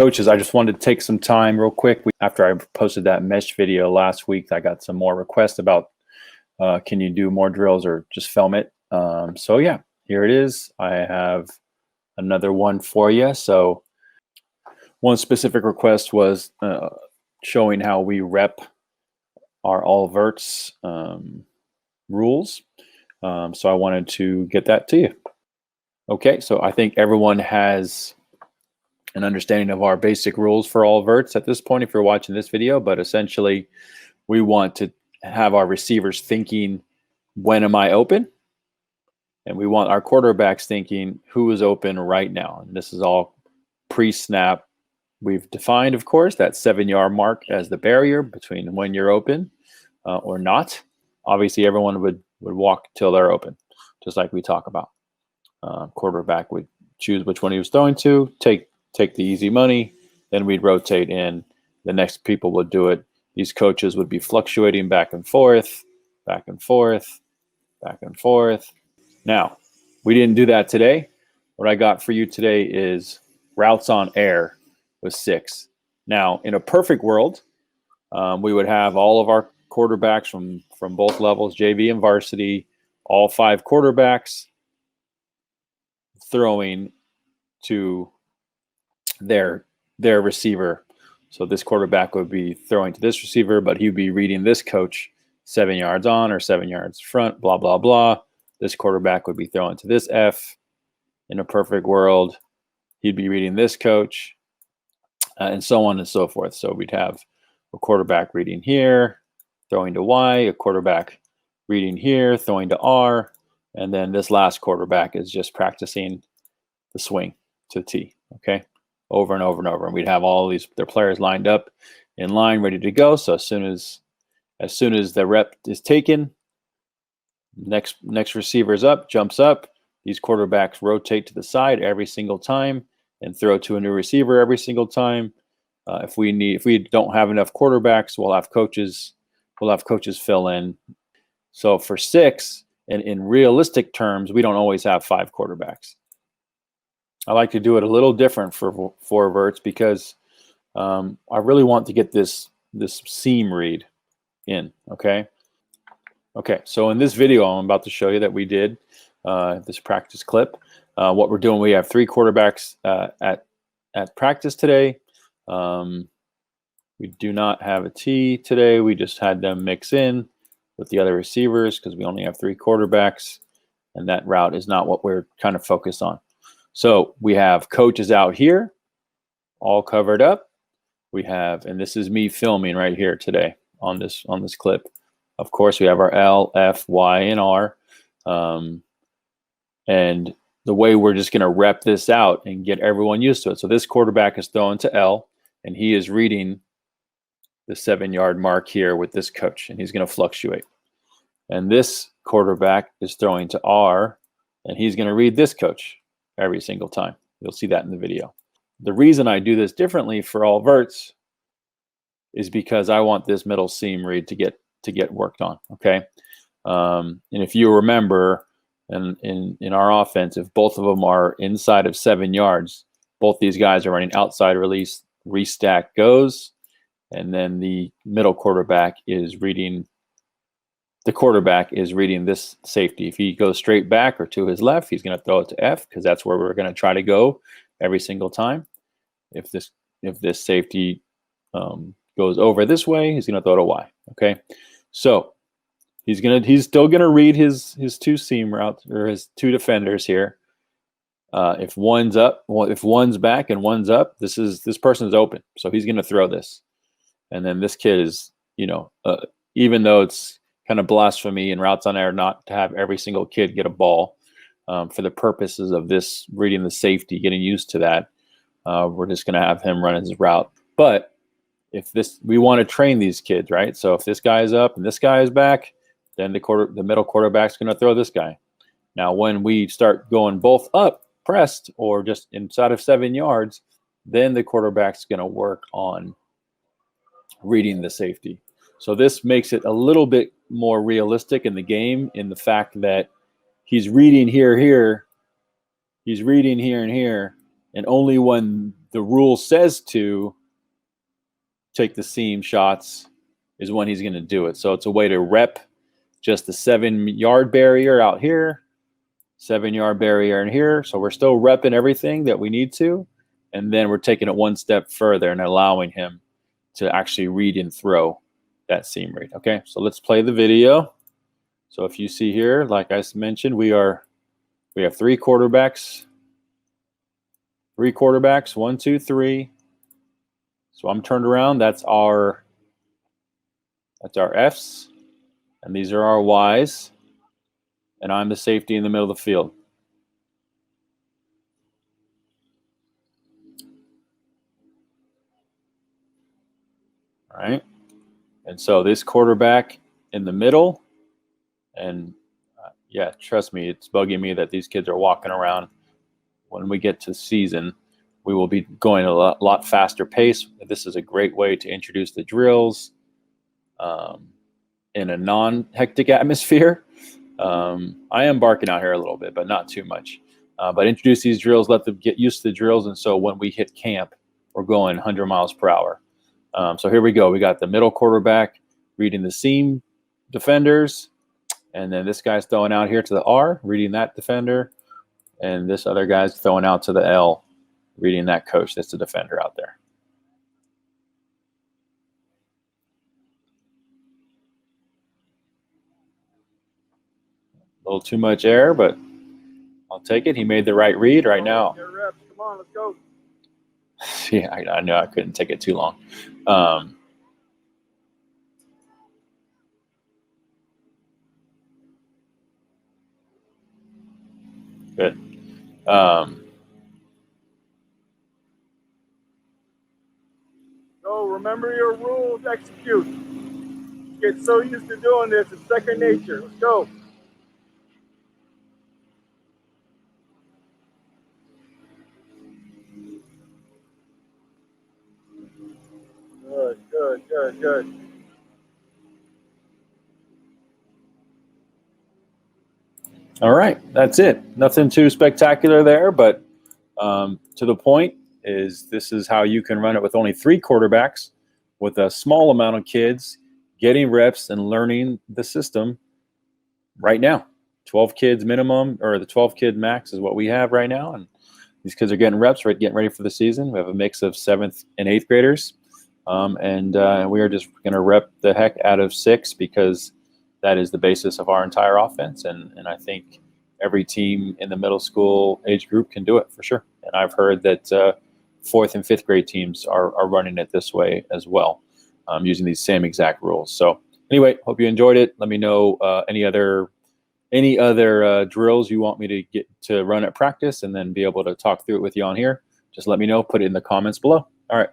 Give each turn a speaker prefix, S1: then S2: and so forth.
S1: coaches, I just wanted to take some time real quick. After I posted that mesh video last week, I got some more requests about can you do more drills or just film it. So yeah, here it is. I have another one for you. So one specific request was showing how we rep our all verts rules. So I wanted to get that to you. Okay, so I think everyone has an understanding of our basic rules for all verts at this point if you're watching this video, but essentially we want to have our receivers thinking, when am I open? And we want our quarterbacks thinking, who is open right now? And this is all pre-snap. We've defined, of course, that 7-yard mark as the barrier between when you're open or not. Obviously, everyone would walk till they're open, just like we talk about. Quarterback would choose which one he was throwing to, take the easy money, then we'd rotate in. The next people would do it. These coaches would be fluctuating back and forth, back and forth, back and forth. Now, we didn't do that today. What I got for you today is routes on air with 6. Now, in a perfect world, we would have all of our quarterbacks from both levels, JV and varsity, all 5 quarterbacks throwing to their receiver. So this quarterback would be throwing to this receiver, but he would be reading this coach 7 yards on or 7 yards front, blah, blah, blah. This quarterback would be throwing to this F. In a perfect world, he'd be reading this coach, and so on and so forth. So we'd have a quarterback reading here, throwing to Y, a quarterback reading here, throwing to R, and then this last quarterback is just practicing the swing to T, okay? Over and over and over. And we'd have all their players lined up in line, ready to go. So as soon as the rep is taken, next receiver's up, jumps up. These quarterbacks rotate to the side every single time and throw to a new receiver every single time. If we don't have enough quarterbacks, we'll have coaches fill in. So for 6, and in realistic terms, we don't always have 5 quarterbacks. I like to do it a little different for 4 verts because I really want to get this seam read in, okay? Okay, so in this video, I'm about to show you that we did this practice clip. What we're doing, we have 3 quarterbacks at practice today. We do not have a T today. We just had them mix in with the other receivers because we only have 3 quarterbacks, and that route is not what we're kind of focused on. So we have coaches out here, all covered up. We have, and this is me filming right here today on this clip. Of course, we have our L, F, Y, and R. And the way we're just going to rep this out and get everyone used to it. So this quarterback is throwing to L, and he is reading the 7-yard mark here with this coach, and he's going to fluctuate. And this quarterback is throwing to R, and he's going to read this coach every single time. You'll see that in the video. The reason I do this differently for all verts is because I want this middle seam read to get worked on, okay? And if you remember, in our offense, if both of them are inside of 7 yards, both these guys are running outside release, restack goes, and then the middle quarterback is reading this safety. If he goes straight back or to his left, he's going to throw it to F because that's where we're going to try to go every single time. If this safety goes over this way, he's going to throw to Y. Okay, so he's still gonna read his 2 seam routes or his 2 defenders here. If one's up, if one's back and one's up, this person's open, so he's gonna throw this. And then this kid is, even though it's kind of blasphemy in routes on air not to have every single kid get a ball, for the purposes of this reading the safety, getting used to that, we're just gonna have him run his route. But we want to train these kids, right? So if this guy is up and this guy is back, then the middle quarterback's going to throw this guy. Now, when we start going both up, pressed, or just inside of 7 yards, then the quarterback's going to work on reading the safety. So this makes it a little bit more realistic in the game, in the fact that he's reading here, he's reading here and here, and only when the rule says to take the seam shots is when he's going to do it. So it's a way to rep just the 7-yard barrier out here, 7-yard barrier in here. So we're still repping everything that we need to. And then we're taking it one step further and allowing him to actually read and throw that seam read. Okay, so let's play the video. So if you see here, like I mentioned, we have 3 quarterbacks. 3 quarterbacks, 1, 2, 3. So I'm turned around. That's our Fs, and these are our Ys, and I'm the safety in the middle of the field. All right, and so this quarterback in the middle, and yeah, trust me, it's bugging me that these kids are walking around. When we get to the season, we will be going a lot faster pace. This is a great way to introduce the drills in a non-hectic atmosphere. I am barking out here a little bit, but not too much. But introduce these drills, let them get used to the drills, and so when we hit camp, we're going 100 miles per hour. So here we go. We got the middle quarterback reading the seam defenders, and then this guy's throwing out here to the R, reading that defender, and this other guy's throwing out to the L, reading that coach. That's the defender out there. A little too much air, but I'll take it. He made the right read right now.
S2: Come on, let's go.
S1: Yeah, I know I couldn't take it too long. Good.
S2: So remember your rules, execute. Get so used to doing this, it's second nature. Let's go. Good, good, good, good.
S1: All right, that's it. Nothing too spectacular there, but to the point is this is how you can run it with only 3 quarterbacks with a small amount of kids getting reps and learning the system right now. 12 kids minimum, or the 12 kid max is what we have right now. And these kids are getting reps, right, getting ready for the season. We have a mix of 7th and 8th graders. And we are just going to rep the heck out of 6 because that is the basis of our entire offense. And I think every team in the middle school age group can do it for sure. And I've heard that 4th and 5th grade teams are running it this way as well, using these same exact rules. So anyway, hope you enjoyed it. Let me know any other drills you want me to get to run at practice and then be able to talk through it with you on here. Just let me know. Put it in the comments below. All right.